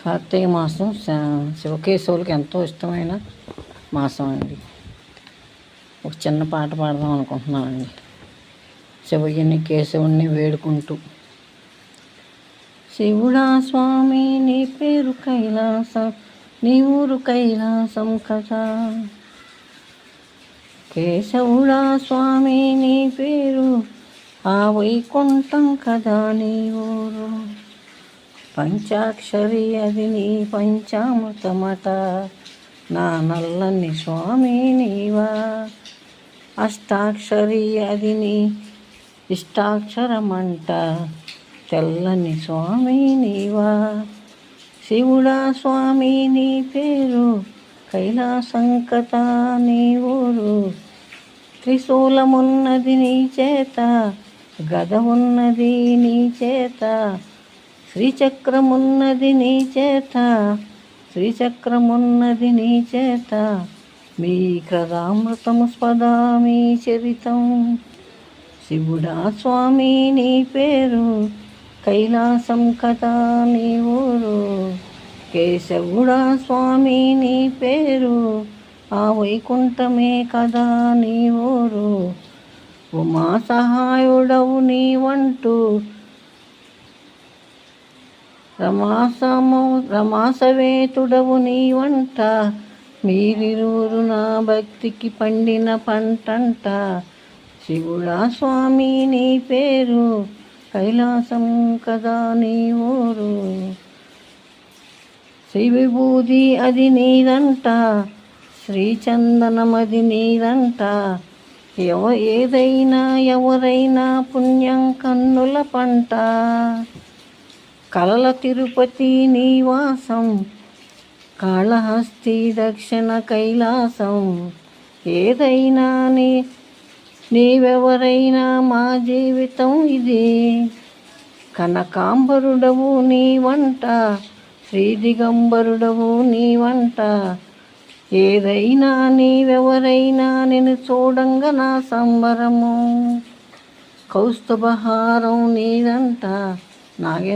కార్తీక మాసం శివకేశవులకి ఎంతో ఇష్టమైన మాసం అండి. ఒక చిన్న పాట పాడదాం అనుకుంటున్నానండి. శివయ్యని కేశవుణ్ణి వేడుకుంటూ, శివుడా స్వామి నీ పేరు కైలాసం, నీ ఊరు కైలాసం కదా. కేశవుడా స్వామి నీ పేరు ఆ వైకుంఠం కదా నీ ఊరు. పంచాక్షరి అది నీ పంచామృతమట, నా నల్లని స్వామి నీవా. అష్టాక్షరి అది నీ ఇష్టాక్షరమంట, తెల్లని స్వామి నీవా. శివుడా స్వామి నీ పేరు కైలాసం కదా నీ ఊరు. త్రిశూలమున్నది నీ చేత, గద ఉన్నది నీ చేత, శ్రీచక్రమున్నది నీ చేత, శ్రీచక్రమున్నది నీ చేత. మీ కృతామృతము స్వదామి చరితం. శివుడా స్వామి నీ పేరు కైలాసం కదా నీ ఊరు. కేశవుడా స్వామి నీ పేరు ఆ వైకుంఠమే కదా నీ ఊరు. ఉమా సహాయుడవు నీవంటూ, రమాసవేతుడవు నీవంట, మీరిరువురు నా భక్తికి పండిన పంటంట. శివుడా స్వామి నీ పేరు కైలాసం కదా నీ ఊరు. శ్రీ విభూది అది నీదంట, శ్రీచందనమది నీదంట. ఏదైనా ఎవరైనా పుణ్యం కన్నుల పంట. కలల తిరుపతి నీవాసం, కాళహస్తి దక్షిణ కైలాసం. ఏదైనా నీవెవరైనా మా జీవితం ఇది. కనకాంబరుడవు నీవంట, శ్రీ దిగంబరుడవు నీవంట. ఏదైనా నీవెవరైనా నిన్ను చూడంగా నా సంబరము. కౌస్తుభహారం నీదంట, నాగే